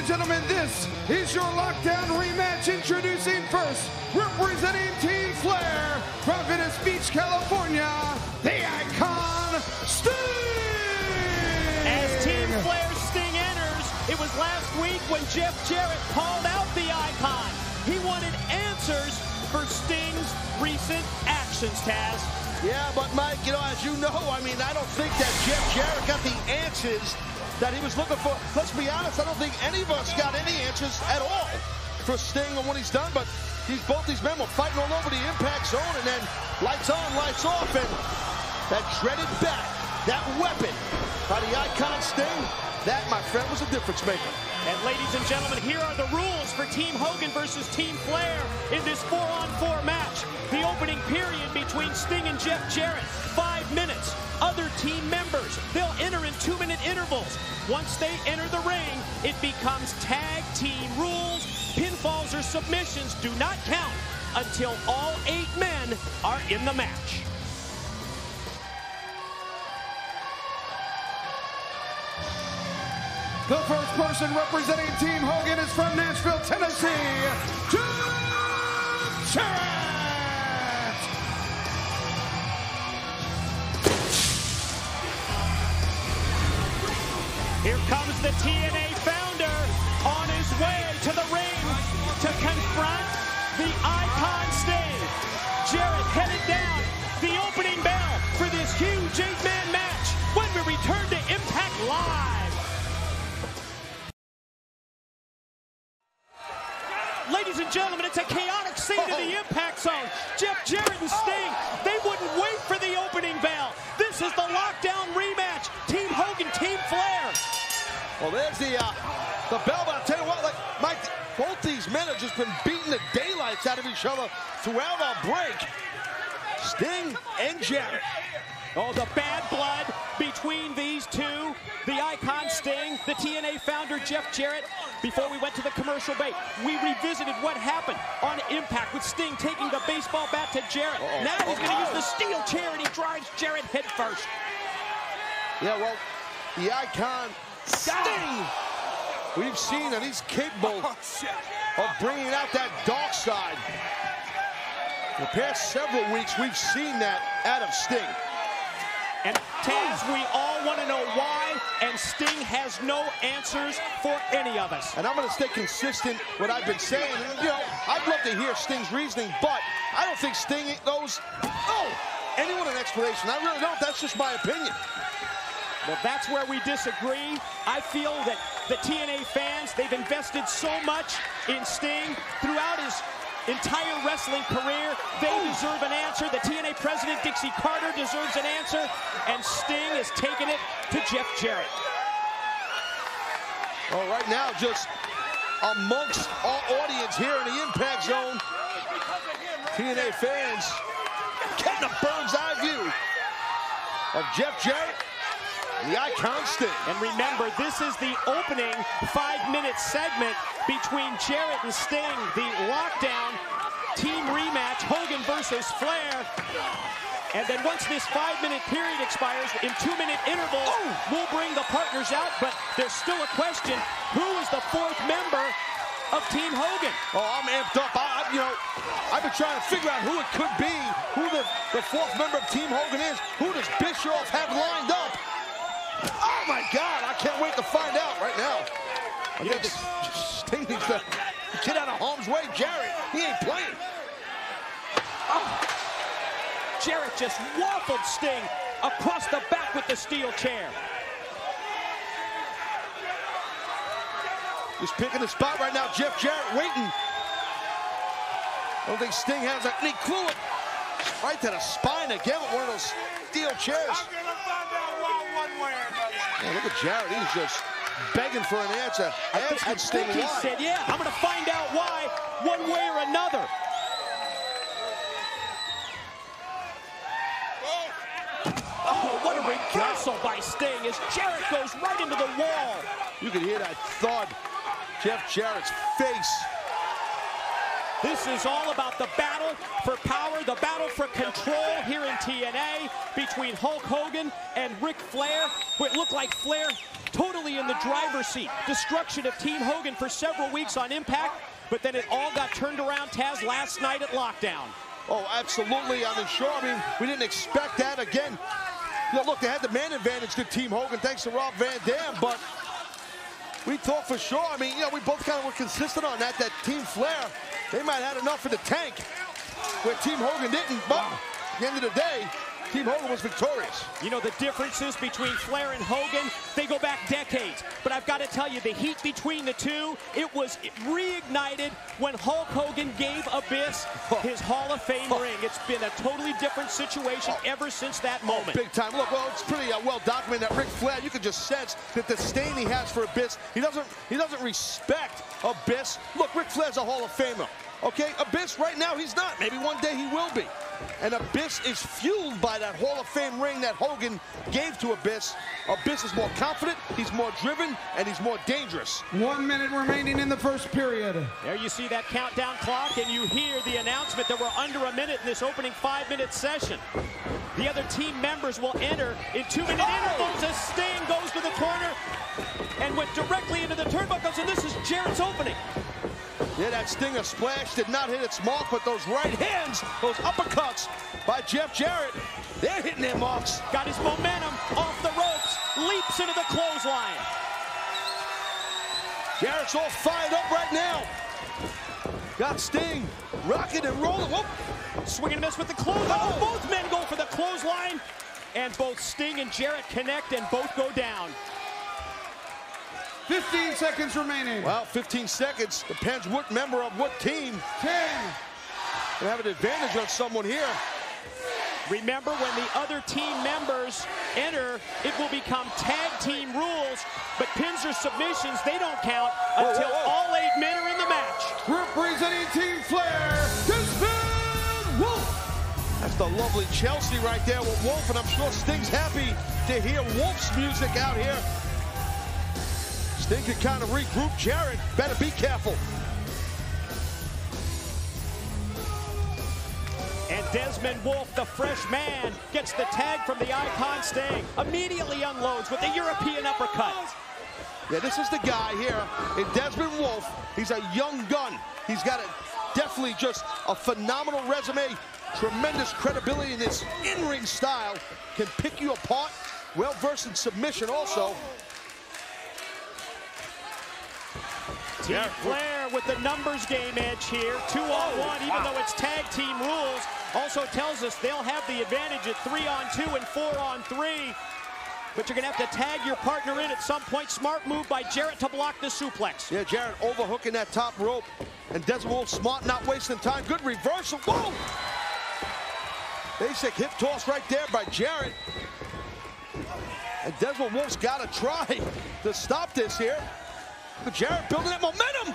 and gentlemen, this is your Lockdown rematch. Introducing first, representing Team Flair from Venice Beach, California, the Icon Sting! As Team Flair Sting enters, it was last week when Jeff Jarrett called out the Icon. He wanted answers for Sting's recent actions, Taz. Yeah, but Mike, you know, as you know, I mean, I don't think that Jeff Jarrett got the answers that he was looking for. Let's be honest, I don't think any of us got any answers at all for Sting on what he's done, but both these men were fighting all over the impact zone, and then lights on, lights off, and that dreaded bat, that weapon by the Icon Sting, that, my friend, was a difference maker. And ladies and gentlemen, here are the rules for Team Hogan versus Team Flair in this 4-on-4 match. The opening period between Sting and Jeff Jarrett, 5 minutes. Other team members, they'll enter in 2-minute intervals. Once they enter the ring, it becomes tag team rules. Pinfalls or submissions do not count until all 8 men are in the match. The first person representing Team Hogan is from Nashville, Tennessee, Jeff Jarrett! Here comes the TNA founder on his way to the ring to confront the Icon Sting. Jarrett headed down the opening bell for this huge 8-man match when we return to Impact Live. Ladies and gentlemen, it's a chaotic scene in the Impact Zone. Jeff Jarrett and Sting, they wouldn't wait for the opening bell. This is the Lockdown rematch. Team Hogan, Team Flair. Well, there's the bell, but I'll tell you what, like, Mike, both these men have just been beating the daylights out of each other throughout our break. Sting and Jarrett. Oh, the bad blood between these two. The Icon Sting, the TNA founder Jeff Jarrett. Before we went to the commercial break, we revisited what happened on Impact with Sting taking the baseball bat to Jarrett. Now he's going to use the steel chair, and he drives Jarrett head first. Yeah, well, the Icon Sting, we've seen that he's capable of bringing out that dark side. The past several weeks, we've seen that out of Sting. And Taz, we all want to know why, and Sting has no answers for any of us. And I'm going to stay consistent what I've been saying. And, you know, I'd love to hear Sting's reasoning, but I don't think Sting knows anyone an explanation. I really don't. That's just my opinion. Well, that's where we disagree. I feel that the TNA fans, they've invested so much in Sting throughout his entire wrestling career. They deserve an answer. The TNA president, Dixie Carter, deserves an answer. And Sting is taking it to Jeff Jarrett. Well, right now, just amongst our audience here in the Impact Zone, TNA fans getting a bird's eye view of Jeff Jarrett and the Icon Sting. And remember, this is the opening 5-minute segment between Jarrett and Sting, the Lockdown team rematch, Hogan versus Flair. And then once this 5-minute period expires, in 2-minute intervals, we'll bring the partners out, but there's still a question, who is the 4th member of Team Hogan? Oh, I'm amped up. You know, I've been trying to figure out who it could be, who the 4th member of Team Hogan is. Who does Bischoff have lined up? Oh my God, I can't wait to find out right now. I think Sting needs to get out of harm's way. Jarrett, he ain't playing. Jarrett just waffled Sting across the back with the steel chair. Just picking the spot right now. Jeff Jarrett waiting. I don't think Sting has any clue. Right to the spine again with one of those steel chairs. Man, look at Jarrett. He's just begging for an answer. I think he said, yeah, I'm going to find out why one way or another. Oh, what a reversal by Sting as Jarrett goes right into the wall. You can hear that thud. Jeff Jarrett's face This is all about the battle for power, the battle for control here in TNA between Hulk Hogan and Ric Flair. It looked like Flair totally in the driver's seat. Destruction of Team Hogan for several weeks on Impact, but then it all got turned around, Taz, last night at Lockdown. Oh, absolutely. I mean, sure. I mean, we didn't expect that. Again, you know, look, they had the man advantage to Team Hogan thanks to Rob Van Dam, but we thought for sure. I mean, you know, we both kind of were consistent on that Team Flair, they might have had enough for the tank, where Team Hogan didn't, but at the end of the day, Team Hogan was victorious. You know, the differences between Flair and Hogan, they go back decades. But I've got to tell you, the heat between the two, it was reignited when Hulk Hogan gave Abyss his Hall of Fame ring. It's been a totally different situation ever since that moment. Big time. Look, well, it's pretty well documented that Ric Flair, you could just sense that the stain he has for Abyss, he doesn't respect Abyss. Look, Ric Flair's a Hall of Famer. Okay, Abyss right now, he's not. Maybe one day he will be. And Abyss is fueled by that Hall of Fame ring that Hogan gave to Abyss. Abyss is more confident, he's more driven, and he's more dangerous. 1 minute remaining in the first period. There you see that countdown clock, and you hear the announcement that we're under a minute in this opening 5-minute session. The other team members will enter in 2-minute intervals as Sting goes to the corner and went directly into the turnbuckles, and this is Jarrett's opening. Yeah, that Stinger splash did not hit its mark, but those right hands, those uppercuts by Jeff Jarrett, they're hitting their marks. Got his momentum off the ropes, leaps into the clothesline. Jarrett's all fired up right now. Got Sting rocking and rolling. Whoop. Swing and miss with the clothesline. Both men go for the clothesline, and both Sting and Jarrett connect, and both go down. 15 seconds remaining. Well, 15 seconds. Depends what member of what team. 10. They have an advantage on someone here. Remember, when the other team members enter, it will become tag team rules, but pins or submissions, they don't count until all 8 men are in the match. Representing Team Flair, Desmond Wolf. That's the lovely Chelsea right there with Wolf, and I'm sure Sting's happy to hear Wolf's music out here. Sting can kind of regroup. Jarrett better be careful. And Desmond Wolf, the fresh man, gets the tag from the Icon Sting. Immediately unloads with the European uppercut. Yeah, this is the guy here in Desmond Wolf. He's a young gun. He's got definitely just a phenomenal resume. Tremendous credibility in his in-ring style. Can pick you apart. Well-versed in submission also. Team Flair with the numbers game edge here. 2-on-1, even though it's tag team rules. Also tells us they'll have the advantage at 3-on-2 and 4-on-3. But you're going to have to tag your partner in at some point. Smart move by Jarrett to block the suplex. Yeah, Jarrett overhooking that top rope. And Desmond Wolf smart, not wasting time. Good reversal. Whoa! Basic hip toss right there by Jarrett. And Desmond Wolf's got to try to stop this here. But Jarrett building that momentum.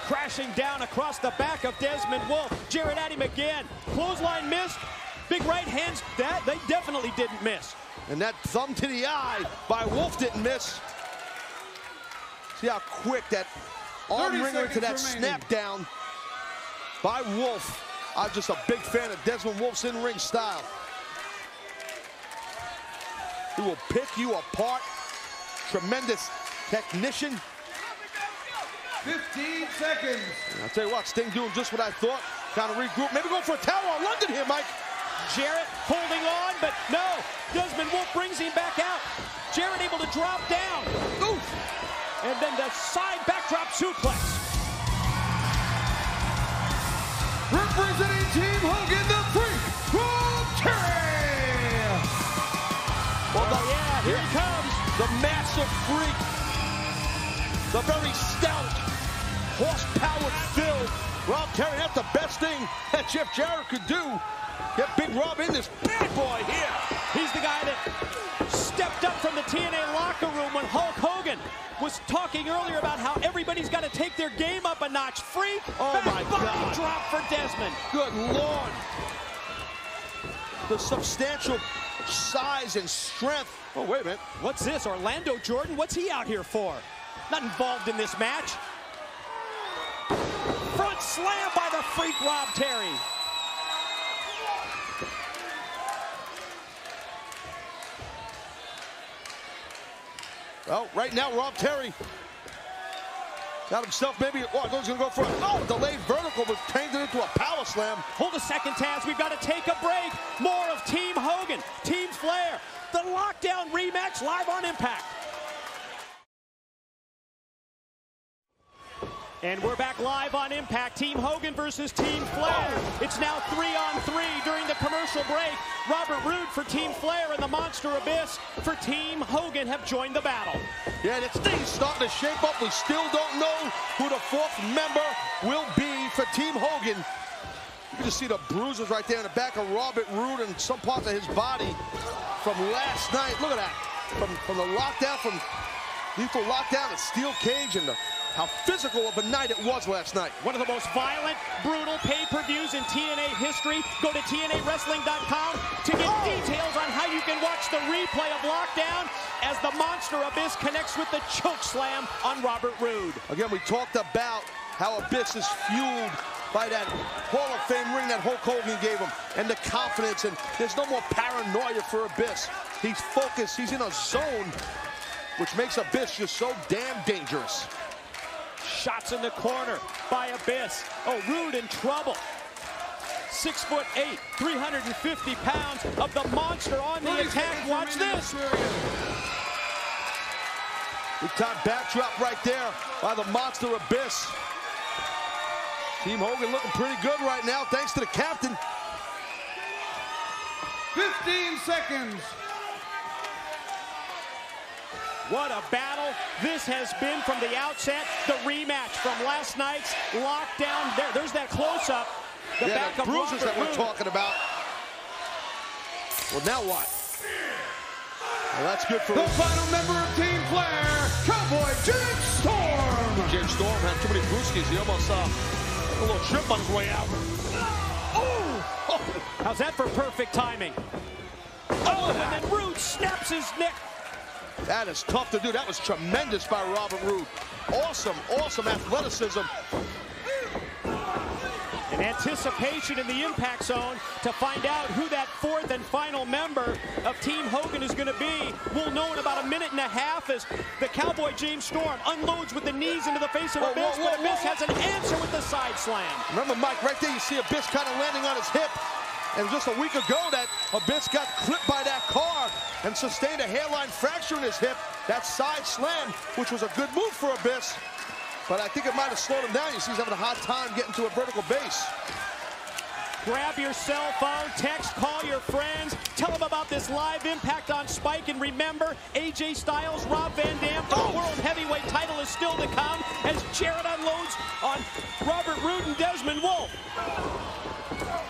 Crashing down across the back of Desmond Wolf. Jarrett at him again. Clothesline missed. Big right hands. That they definitely didn't miss. And that thumb to the eye by Wolf didn't miss. See how quick that arm wringer to that snap down by Wolf. I'm just a big fan of Desmond Wolf's in-ring style. He will pick you apart. Tremendous technician. 15 seconds. I'll tell you what, Sting doing just what I thought. Kind of regroup. Maybe going for a tower on London here, Mike. Jarrett holding on, but no. Desmond Wolf brings him back out. Jarrett able to drop down. Oof. And then the side backdrop suplex. Representing Team Hogan, the Freak from Terry. Well, yeah, here he comes. The massive Freak. The very stout, horsepower-filled Rob Terry. That's the best thing that Jeff Jarrett could do. Get Big Rob in this bad boy here. He's the guy that stepped up from the TNA locker room when Hulk Hogan was talking earlier about how everybody's got to take their game up a notch. Freak, oh my God. Drop for Desmond. Good Lord. The substantial size and strength. Oh, wait a minute. What's this, Orlando Jordan? What's he out here for? Not involved in this match. Front Slam by the Freak Rob Terry. Well, right now, Rob Terry got himself maybe, oh, he's going to go for a delayed vertical, but changed it into a power slam. Hold a second, Taz. We've got to take a break. More of Team Hogan, Team Flair. The Lockdown rematch live on Impact. And we're back live on Impact. Team Hogan versus Team Flair. It's now 3-on-3 during the commercial break. Robert Roode for Team Flair and the Monster Abyss for Team Hogan have joined the battle. Yeah, this thing's starting to shape up. We still don't know who the fourth member will be for Team Hogan. You can just see the bruises right there in the back of Robert Roode and some parts of his body from last night. Look at that. From the lockdown, from lethal lockdown, the steel cage, and how physical of a night it was last night. One of the most violent, brutal pay-per-views in TNA history. Go to TNAWrestling.com to get details on how you can watch the replay of Lockdown as the Monster Abyss connects with the choke slam on Robert Roode. Again, we talked about how Abyss is fueled by that Hall of Fame ring that Hulk Hogan gave him, and the confidence, and there's no more paranoia for Abyss. He's focused, he's in a zone, which makes Abyss just so damn dangerous. Shots in the corner by Abyss. Oh, Roode in trouble. 6'8", 350 pounds of the monster on the attack. Watch this. Big time backdrop right there by the Monster Abyss. Team Hogan looking pretty good right now, thanks to the captain. 15 seconds. What a battle this has been from the outset. The rematch from last night's Lockdown. There's that close-up. The back of bruises Robert that we're Roode. talking about. Well, now what? Well, that's good for the final member of Team Flair, Cowboy James Storm. James Storm had too many brewskis. He almost saw a little trip on his way out. Oh! How's that for perfect timing? Oh, and then Roode snaps his neck. That is tough to do. That was tremendous by Robert Roode. Awesome, awesome athleticism. An anticipation in the impact zone to find out who that fourth and final member of Team Hogan is going to be. We'll know in about a minute and a half as the Cowboy James Storm unloads with the knees into the face of Abyss, but Abyss has an answer with the side slam. Remember, Mike, right there you see Abyss kind of landing on his hip. And just a week ago, that Abyss got clipped by that car and sustained a hairline fracture in his hip. That side slam, which was a good move for Abyss, but I think it might have slowed him down. You see he's having a hard time getting to a vertical base. Grab your cell phone, text, call your friends, tell them about this live Impact on Spike, and remember, AJ Styles, Rob Van Dam for the World Heavyweight title is still to come as Jarrett unloads on Robert Roode and Desmond Wolfe.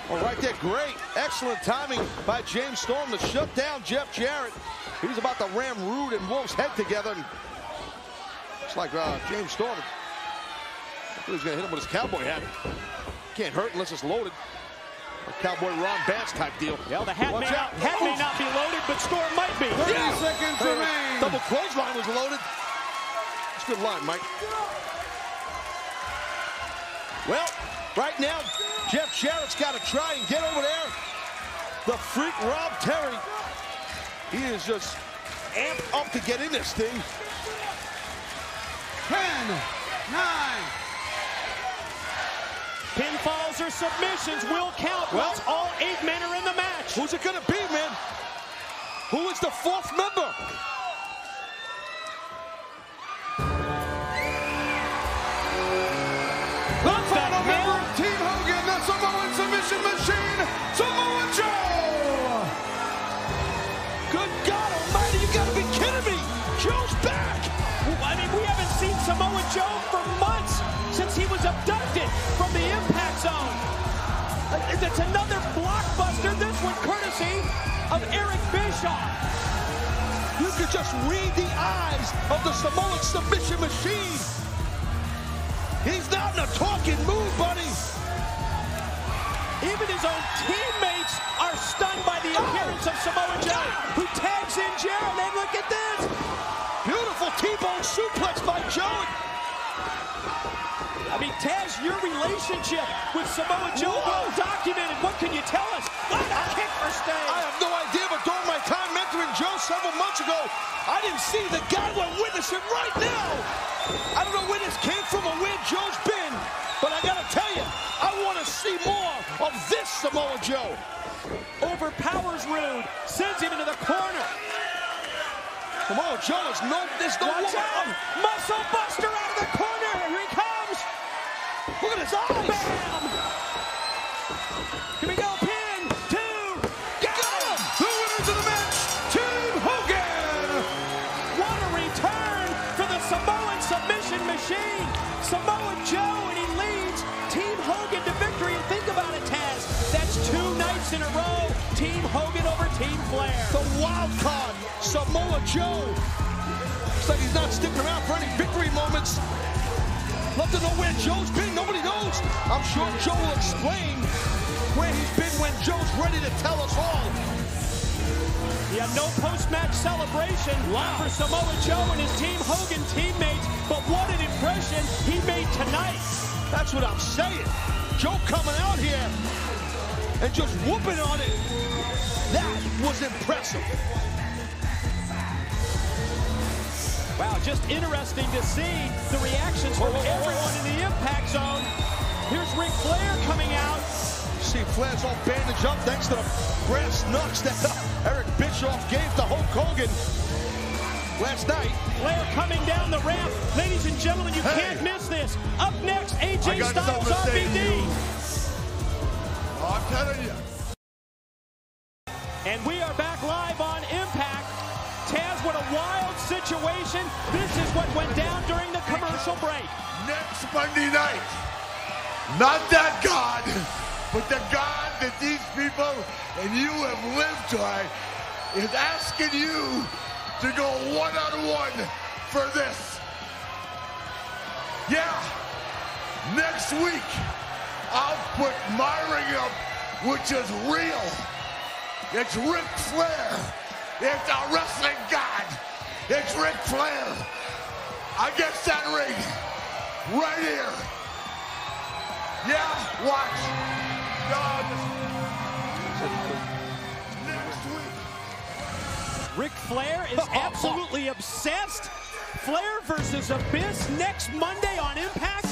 Well, right there, great, excellent timing by James Storm to shut down Jeff Jarrett. He's about to ram Roode and Wolfe's head together. And it's like James Storm, I thought he was going to hit him with his cowboy hat. Can't hurt unless it's loaded. A Cowboy Ron Bass type deal. Well, the hat, may not be loaded, but Storm might be. 30 seconds remain. Double clothesline was loaded. It's a good line, Mike. Well, right now, Jeff Jarrett's got to try and get over there. The Freak Rob Terry. He is just amped up to get in this thing. 10, 9. Pinfalls or submissions will count once all 8 men are in the match. Who's it going to be, man? Who is the fourth member? The final member of Team Hogan, the Samoan submission machine, Samoa Joe! Good God almighty, you gotta be kidding me! Joe's back! I mean, we haven't seen Samoa Joe for months since he was abducted from the impact zone. It's another blockbuster, this one courtesy of Eric Bischoff. You could just read the eyes of the Samoan submission machine. He's not in a talking mood, buddy. Even his own teammates are stunned by the appearance of Samoa Joe, who tags in Jarrett, and look at this. Beautiful T-bone suplex by Joe. I mean, Taz, your relationship with Samoa Joe well documented. What can you tell us? What a kick for Sting! I have no idea, but during my time mentoring Joe several months ago, I didn't see the guy we're witnessing right now. I don't know where this came from or where Joe's been, but I gotta tell you, I want to see more of this Samoa Joe. Overpowers Rude, sends him into the corner. Samoa Joe is there's no Watch out! Muscle Buster out of the corner. Here he comes. Look at his eyes. Bam! Here we go. Pin, 2. Got him. The winners of the match, Team Hogan. What a return for the Samoan submission machine. Samoa Joe, and he leads Team Hogan to victory. And think about it, Taz. That's 2 nights in a row. Team Hogan over Team Flair. The wild card, Samoa Joe. Looks like he's not sticking around for any victory moments. Love to know where Joe's been. Nobody knows. I'm sure Joe will explain where he's been when Joe's ready to tell us all. He had no post-match celebration for Samoa Joe and his Team Hogan teammates, but what an impression he made tonight. That's what I'm saying. Joe coming out here and just whooping on it. That was impressive. Wow, just interesting to see the reactions from everyone in the impact zone. Here's Ric Flair coming out. See, Flair's all bandaged up thanks to the brass knucks that Eric Bischoff gave to Hulk Hogan last night. Flair coming down the ramp. Ladies and gentlemen, you can't miss this. Up next, AJ Styles RVD. I'm telling you. And we are back live on Impact. Taz, what a wild situation. This is what went down during the commercial break. Next Monday night, not that God, but the God that these people and you have lived by is asking you to go one-on-one for this. Yeah, next week, I'll put my ring up, which is real. It's Ric Flair. It's a wrestling god. It's Ric Flair. I get that ring right here. Yeah, watch. Next week. Ric Flair is absolutely obsessed. Flair versus Abyss next Monday on Impact.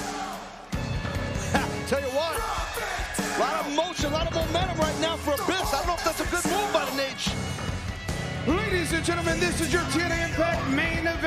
Tell you what, a lot of motion, a lot of momentum right now for Abyss. I don't know if that's a good move by the Nate. Ladies and gentlemen, this is your TNA Impact main event.